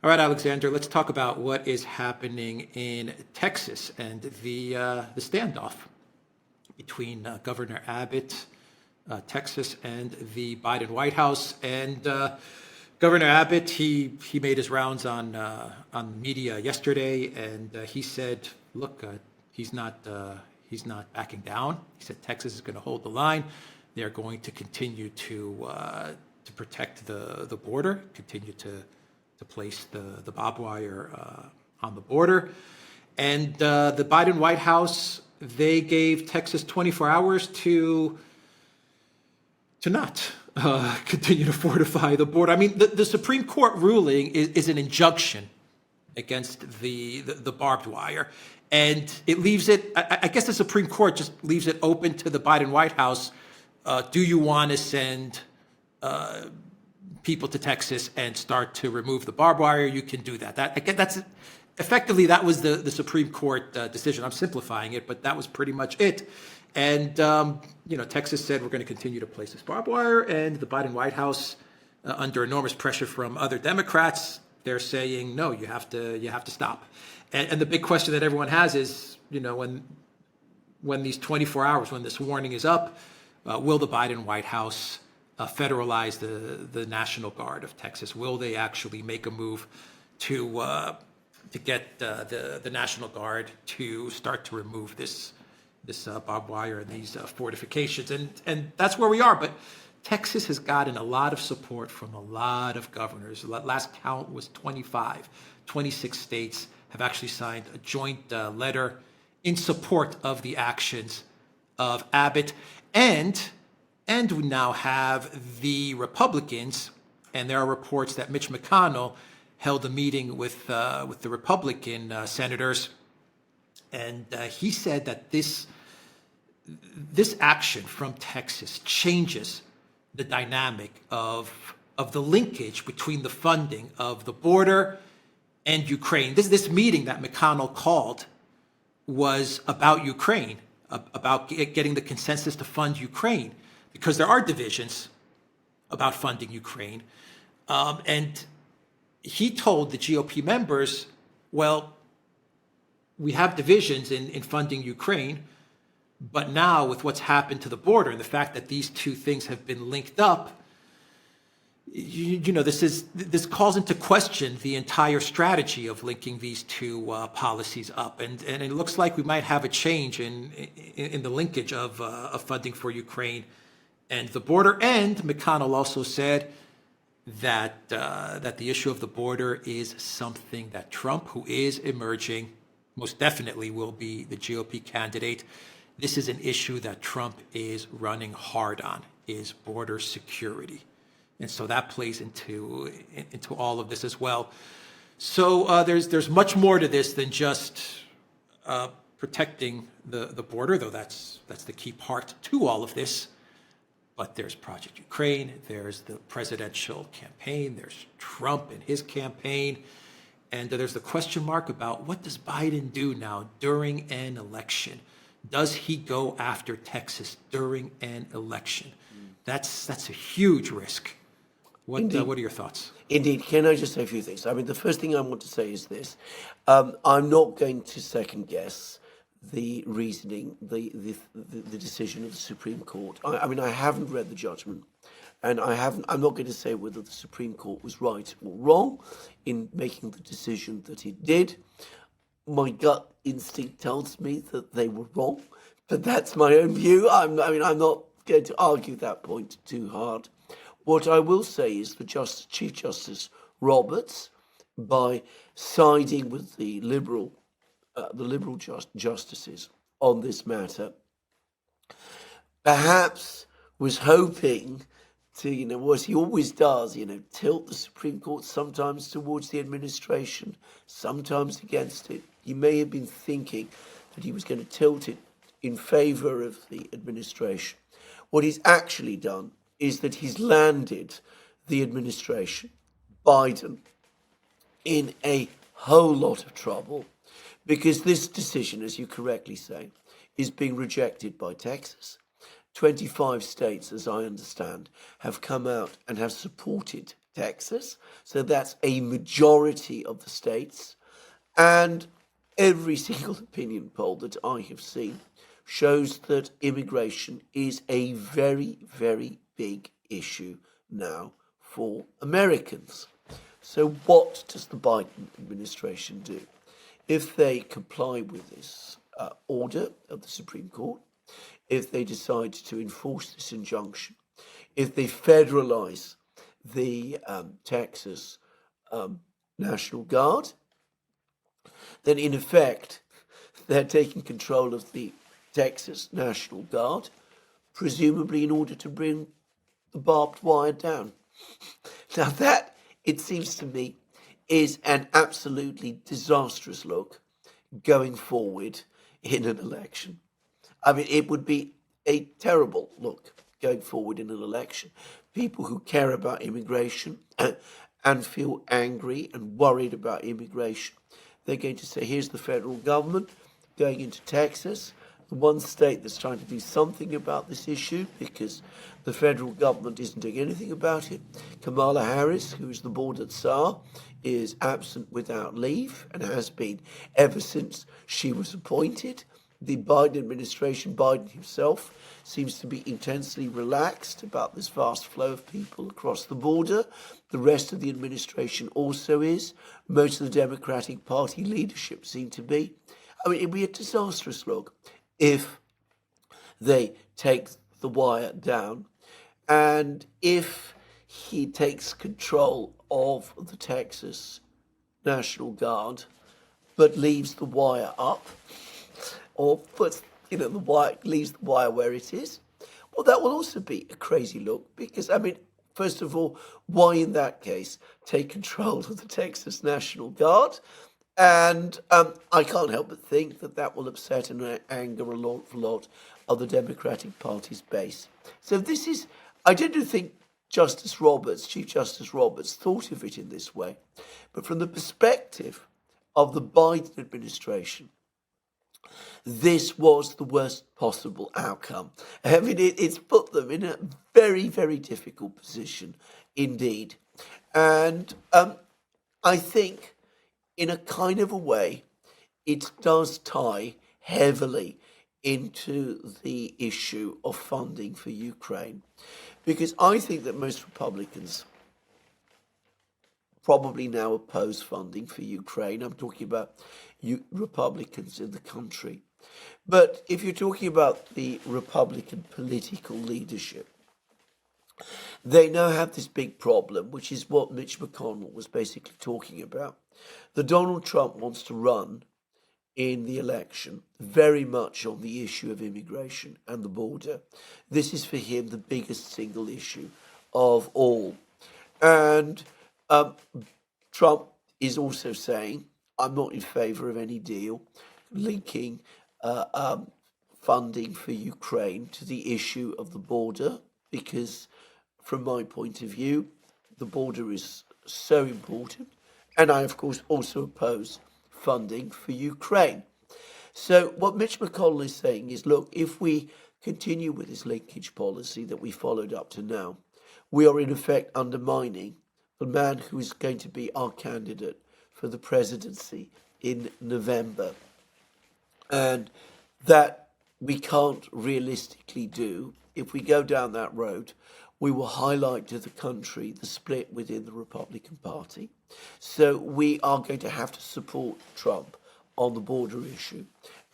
All right, Alexander, let's talk about what is happening in Texas and the standoff between Governor Abbott, Texas, and the Biden White House. And Governor Abbott, he made his rounds on media yesterday, and he said, look, he's not backing down. He said Texas is going to hold the line. They're going to continue to protect the border, continue to place the barbed wire on the border. And the Biden White House, they gave Texas 24 hours to not continue to fortify the border. I mean, the Supreme Court ruling is an injunction against the barbed wire. And it leaves it, I guess the Supreme Court just leaves it open to the Biden White House. Do you want to send people to Texas and start to remove the barbed wire? You can do that. That's effectively, that was the Supreme Court decision. I'm simplifying it, but that was pretty much it. And Texas said we're going to continue to place this barbed wire, and the Biden White House, under enormous pressure from other Democrats, they're saying no, you have to stop. And the big question that everyone has is, when these 24 hours, when this warning is up, will the Biden White House federalize the National Guard of Texas? Will they actually make a move to get the National Guard to start to remove this barbed wire and these fortifications? And that's where we are. But Texas has gotten a lot of support from a lot of governors. Last count was 25. 26 states have actually signed a joint letter in support of the actions of Abbott. And we now have the Republicans, and there are reports that Mitch McConnell held a meeting with the Republican senators, and he said that this action from Texas changes the dynamic of the linkage between the funding of the border and Ukraine. This meeting that McConnell called was about Ukraine, about getting the consensus to fund Ukraine, because there are divisions about funding Ukraine. And he told the GOP members, well, we have divisions in funding Ukraine, but now with what's happened to the border and the fact that these two things have been linked up, this calls into question the entire strategy of linking these two policies up, and it looks like we might have a change in the linkage of funding for Ukraine and the border. And McConnell also said that the issue of the border is something that Trump, who is emerging, most definitely will be the GOP candidate. This is an issue that Trump is running hard on, is border security. And so that plays into all of this as well. So there's much more to this than just protecting the border, though that's the key part to all of this. But there's Project Ukraine, there's the presidential campaign, there's Trump and his campaign, and there's the question mark about what does Biden do now during an election? Does he go after Texas during an election? That's a huge risk. What are your thoughts? Indeed. Can I just say a few things? I mean, the first thing I want to say is this. I'm not going to second guess the reasoning, the decision of the Supreme Court. I mean, I haven't read the judgment, and I'm not going to say whether the Supreme Court was right or wrong in making the decision that it did. My gut instinct tells me that they were wrong, but that's my own view. I'm not going to argue that point too hard. What I will say is that Chief Justice Roberts, by siding with the liberal justices on this matter, perhaps was hoping to, what he always does, tilt the Supreme Court sometimes towards the administration, sometimes against it. He may have been thinking that he was going to tilt it in favor of the administration. What he's actually done is that he's landed the administration, Biden, in a whole lot of trouble, because this decision, as you correctly say, is being rejected by Texas. 25 states, as I understand, have come out and have supported Texas. So that's a majority of the states. And every single opinion poll that I have seen shows that immigration is a very, very big issue now for Americans. So what does the Biden administration do? If they comply with this order of the Supreme Court, if they decide to enforce this injunction, if they federalize the Texas National Guard, then in effect they're taking control of the Texas National Guard, presumably in order to bring the barbed wire down. Now that, it seems to me, is an absolutely disastrous look going forward in an election. I mean, it would be a terrible look going forward in an election. People who care about immigration and feel angry and worried about immigration, they're going to say, here's the federal government going into Texas, the one state that's trying to do something about this issue because the federal government isn't doing anything about it. Kamala Harris, who is the border czar, is absent without leave and has been ever since she was appointed. The Biden administration, Biden himself, seems to be intensely relaxed about this vast flow of people across the border. The rest of the administration also is. Most of the Democratic Party leadership seem to be. I mean, it'd be a disastrous look if they take the wire down and if he takes control of the Texas National Guard but leaves the wire up, or puts, the wire, leaves the wire where it is. Well, that will also be a crazy look because, I mean, first of all, why in that case take control of the Texas National Guard? And I can't help but think that that will upset and anger a lot of the Democratic Party's base. So this is, I didn't think Chief Justice Roberts, thought of it in this way. But from the perspective of the Biden administration, this was the worst possible outcome. I mean, it's put them in a very, very difficult position indeed. And I think in a kind of a way, it does tie heavily into the issue of funding for Ukraine. Because I think that most Republicans probably now oppose funding for Ukraine. I'm talking about Republicans in the country. But if you're talking about the Republican political leadership, they now have this big problem, which is what Mitch McConnell was basically talking about. That Donald Trump wants to run in the election very much on the issue of immigration and the border. This is for him the biggest single issue of all. And Trump is also saying, I'm not in favor of any deal linking funding for Ukraine to the issue of the border, because from my point of view, the border is so important. And I, of course, also oppose funding for Ukraine. So what Mitch McConnell is saying is, look, if we continue with this linkage policy that we followed up to now, we are in effect undermining the man who is going to be our candidate for the presidency in November. And that we can't realistically do. If we go down that road, we will highlight to the country the split within the Republican Party. So we are going to have to support Trump on the border issue.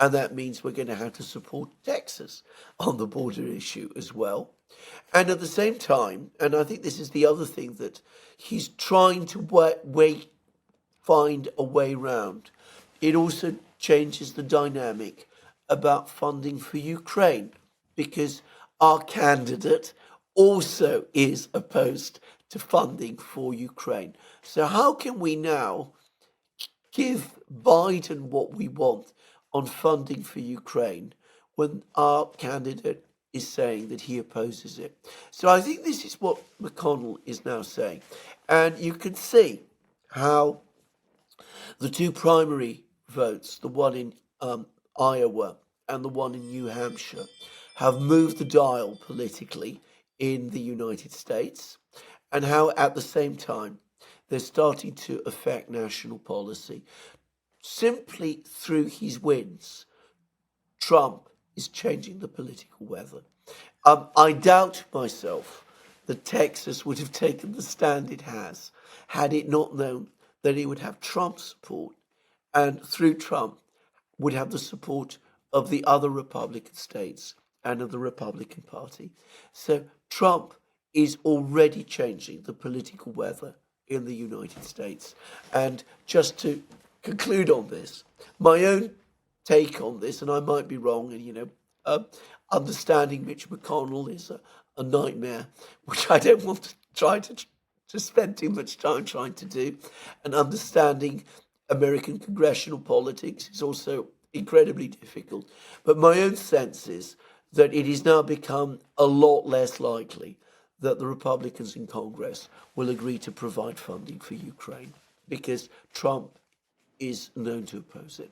And that means we're going to have to support Texas on the border issue as well. And at the same time, and I think this is the other thing that he's trying to find a way around, it also changes the dynamic about funding for Ukraine, because our candidate also is opposed to funding for Ukraine. So how can we now give Biden what we want on funding for Ukraine when our candidate is saying that he opposes it? So I think this is what McConnell is now saying. And you can see how the two primary votes, the one in Iowa and the one in New Hampshire, have moved the dial politically in the United States. and how at the same time they're starting to affect national policy. Simply through his wins, Trump is changing the political weather. I doubt myself that Texas would have taken the stand it has had it not known that it would have Trump's support, and through Trump would have the support of the other Republican states and of the Republican Party. So Trump is already changing the political weather in the United States. And just to conclude on this, my own take on this, and I might be wrong, and understanding Mitch McConnell is a nightmare, which I don't want to try to spend too much time trying to do, and understanding American congressional politics is also incredibly difficult. But my own sense is that it has now become a lot less likely that the Republicans in Congress will agree to provide funding for Ukraine, because Trump is known to oppose it.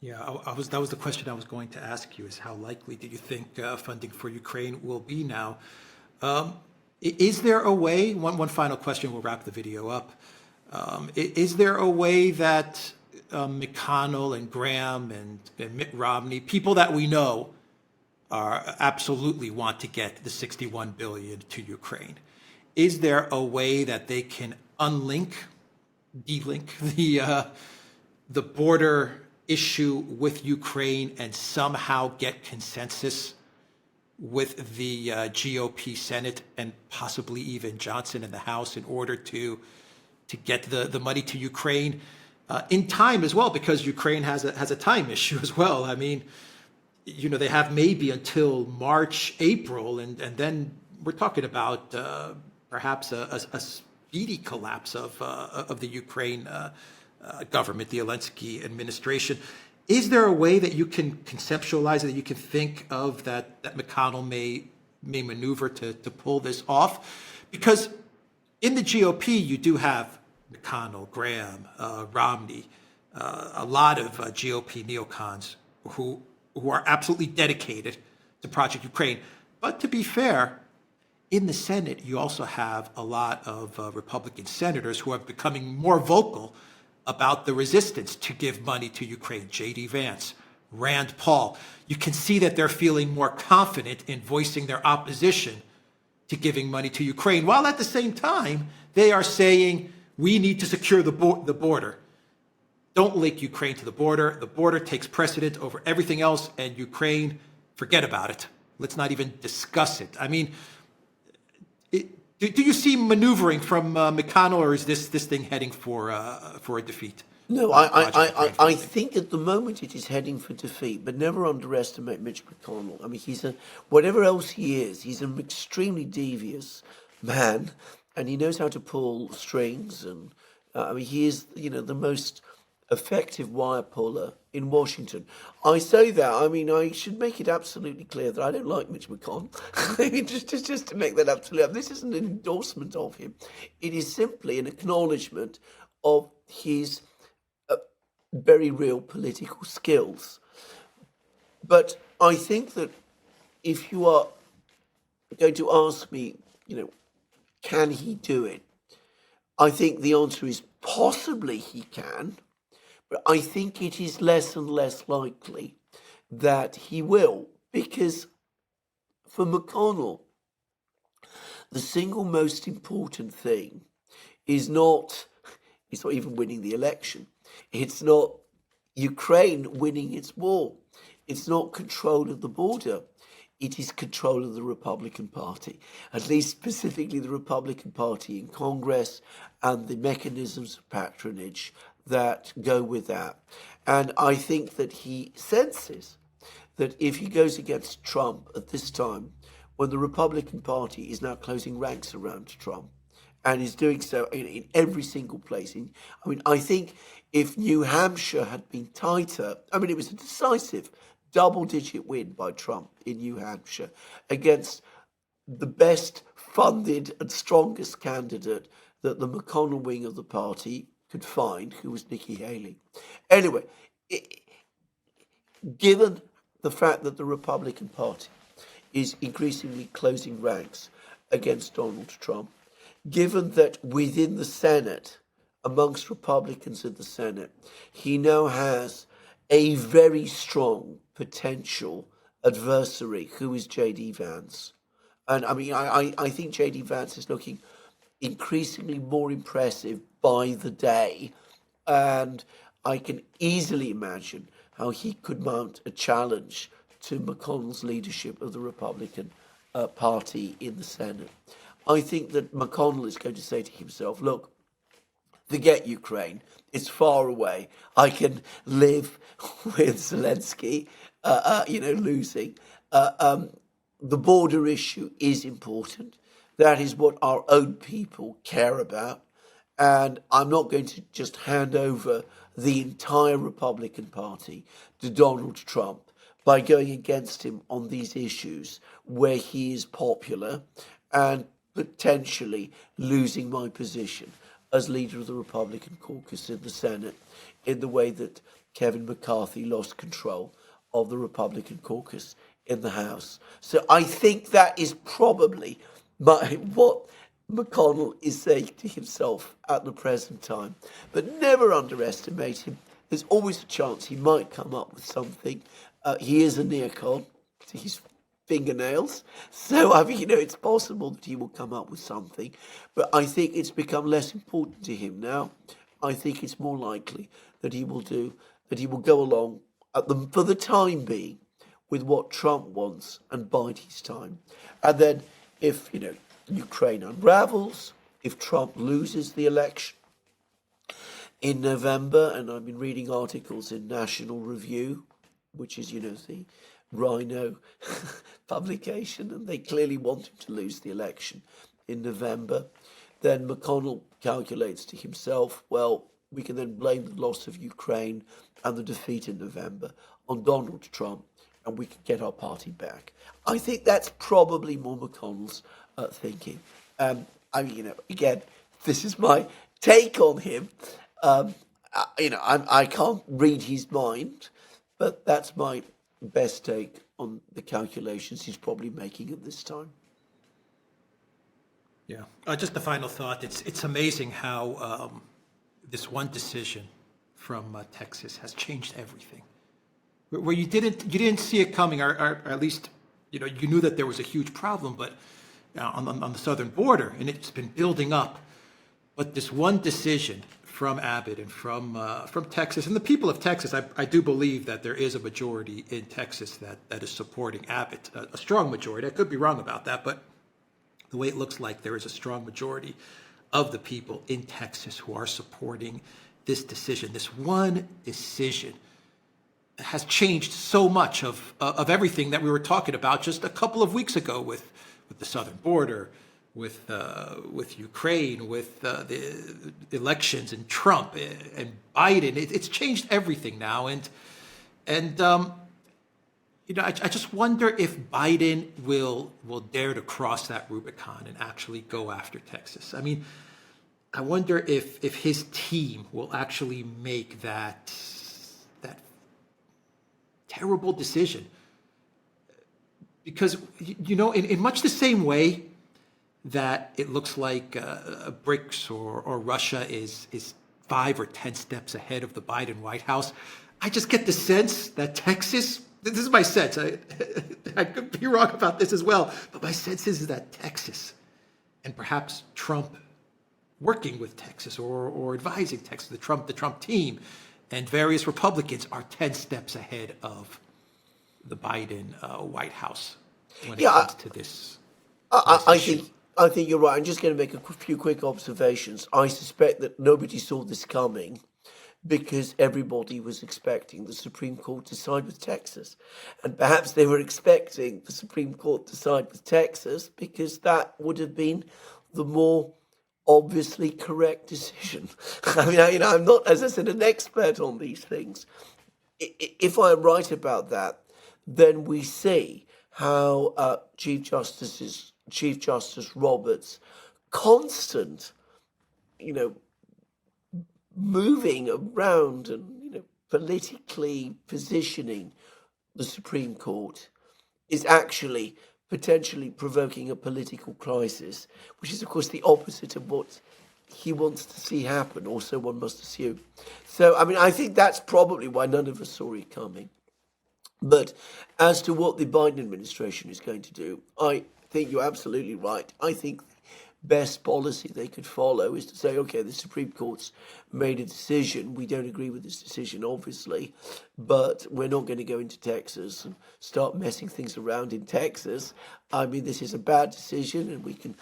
Yeah, that was the question I was going to ask you, is how likely do you think funding for Ukraine will be now? Is there a way, one final question, we'll wrap the video up. Is there a way that McConnell and Graham and Mitt Romney, people that we know are absolutely want to get the $61 billion to Ukraine, is there a way that they can delink the border issue with Ukraine and somehow get consensus with the GOP Senate and possibly even Johnson in the House in order to get the money to Ukraine in time as well, because Ukraine has a time issue as well. I mean, they have maybe until March, April, and then we're talking about perhaps a speedy collapse of the Ukraine government, the Zelensky administration. Is there a way that you can conceptualize, that you can think of, that McConnell may maneuver to pull this off? Because in the GOP, you do have McConnell, Graham, Romney, a lot of GOP neocons who are absolutely dedicated to Project Ukraine. But to be fair, in the Senate, you also have a lot of Republican senators who are becoming more vocal about the resistance to give money to Ukraine. J.D. Vance, Rand Paul. You can see that they're feeling more confident in voicing their opposition to giving money to Ukraine, while at the same time, they are saying, we need to secure the border. Don't link Ukraine to the border. The border takes precedent over everything else, and Ukraine, forget about it. Let's not even discuss it. I mean, do you see maneuvering from McConnell, or is this thing heading for a defeat? No, I think at the moment it is heading for defeat, but never underestimate Mitch McConnell. I mean, whatever else he is, he's an extremely devious man, and he knows how to pull strings. And he is, the most effective wire puller in Washington. I say that, I should make it absolutely clear that I don't like Mitch McConnell. just to make that absolute. This isn't an endorsement of him. It is simply an acknowledgement of his very real political skills. But I think that if you are going to ask me, can he do it? I think the answer is possibly he can, but I think it is less and less likely that he will, because for McConnell, the single most important thing is not even winning the election. It's not Ukraine winning its war. It's not control of the border. It is control of the Republican Party, at least specifically the Republican Party in Congress and the mechanisms of patronage that go with that. And I think that he senses that if he goes against Trump at this time, when the Republican Party is now closing ranks around Trump and is doing so in every single place. I think if New Hampshire had been tighter, it was a decisive double-digit win by Trump in New Hampshire against the best funded and strongest candidate that the McConnell wing of the party could find, who was Nikki Haley. Anyway, given the fact that the Republican Party is increasingly closing ranks against Donald Trump, given that within the Senate, amongst Republicans in the Senate, he now has a very strong potential adversary who is J.D. Vance. And I mean, I think J.D. Vance is looking increasingly more impressive by the day. And I can easily imagine how he could mount a challenge to McConnell's leadership of the Republican Party in the Senate. I think that McConnell is going to say to himself, look, forget Ukraine. It's far away. I can live with Zelensky, losing. The border issue is important. That is what our own people care about. And I'm not going to just hand over the entire Republican Party to Donald Trump by going against him on these issues where he is popular and potentially losing my position as leader of the Republican caucus in the Senate in the way that Kevin McCarthy lost control of the Republican caucus in the House. So I think that is probably what McConnell is saying to himself at the present time. But never underestimate him. There's always a chance he might come up with something. He is a neocon to his fingernails. So, I mean, it's possible that he will come up with something. But I think it's become less important to him now. I think it's more likely that he will go along for the time being with what Trump wants and bide his time. And then if, Ukraine unravels, if Trump loses the election in November, and I've been reading articles in National Review, which is, the Rhino publication, and they clearly want him to lose the election in November, then McConnell calculates to himself, well, we can then blame the loss of Ukraine and the defeat in November on Donald Trump, and we can get our party back. I think that's probably more McConnell's thinking. Again, this is my take on him. I can't read his mind, but that's my best take on the calculations he's probably making at this time. Yeah. Just a final thought. It's amazing how this one decision from Texas has changed everything. Where you didn't see it coming, or at least you knew that there was a huge problem, but on the southern border, and it's been building up. But this one decision from Abbott and from Texas, and the people of Texas, I do believe that there is a majority in Texas that is supporting Abbott, a strong majority. I could be wrong about that, but the way it looks like there is a strong majority of the people in Texas who are supporting this decision. This one decision has changed so much of everything that we were talking about just a couple of weeks ago with the southern border, with Ukraine, with the elections and Trump and Biden. It's changed everything now, and I just wonder if Biden will dare to cross that Rubicon and actually go after Texas. I mean, I wonder if his team will actually make that terrible decision. Because, in much the same way that it looks like BRICS or Russia is 5 or 10 steps ahead of the Biden White House, I just get the sense that Texas, this is my sense, I could be wrong about this as well, but my sense is that Texas, and perhaps Trump working with Texas or advising Texas, the Trump team, and various Republicans are 10 steps ahead of the Biden White House when it comes to this. I think you're right. I'm just going to make a few quick observations. I suspect that nobody saw this coming because everybody was expecting the Supreme Court to side with Texas. And perhaps they were expecting the Supreme Court to side with Texas because that would have been the more obviously correct decision. I mean, I'm not, as I said, an expert on these things. If I'm right about that, then we see how Chief Justice Roberts' constant, moving around and politically positioning the Supreme Court is actually potentially provoking a political crisis, which is, of course, the opposite of what he wants to see happen, or so one must assume. So, I mean, I think that's probably why none of us saw it coming. But as to what the Biden administration is going to do, I think you're absolutely right. I think the best policy they could follow is to say, okay, the Supreme Court's made a decision. We don't agree with this decision, obviously, but we're not going to go into Texas and start messing things around in Texas. I mean, this is a bad decision, and we can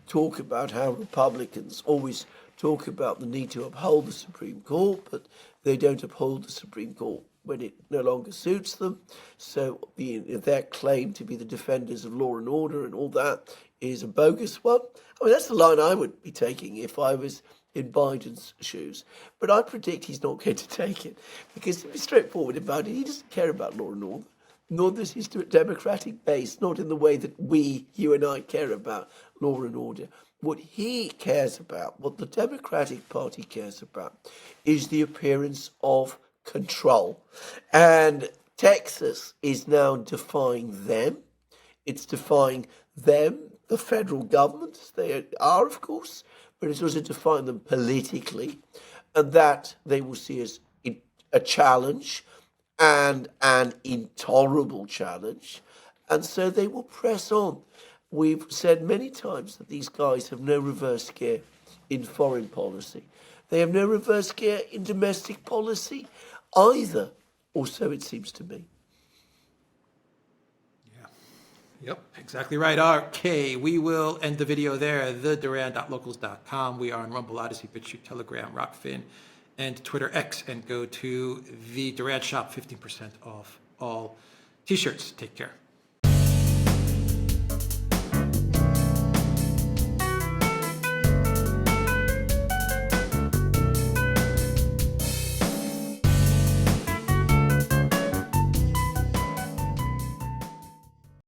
talk about how Republicans always talk about the need to uphold the Supreme Court, but they don't uphold the Supreme Court when it no longer suits them. So their claim to be the defenders of law and order and all that is a bogus one. I mean, that's the line I would be taking if I was in Biden's shoes. But I predict he's not going to take it, because to be straightforward about it, he doesn't care about law and order, nor does his democratic base, not in the way that we, you and I, care about law and order. What he cares about, what the Democratic Party cares about, is the appearance of control. And Texas is now defying them. It's defying them, the federal government, they are, of course, but it's also defying them politically. And that they will see as a challenge, and an intolerable challenge. And so they will press on. We've said many times that these guys have no reverse gear in foreign policy. They have no reverse gear in domestic policy either, or so it seems to me. Yeah. Yep, exactly right. Okay, we will end the video there. TheDuran.locals.com. We are on Rumble, Odyssey, BitChute, Telegram, Rockfin, and Twitter X. And go to the Duran shop, 15% off all t-shirts. Take care.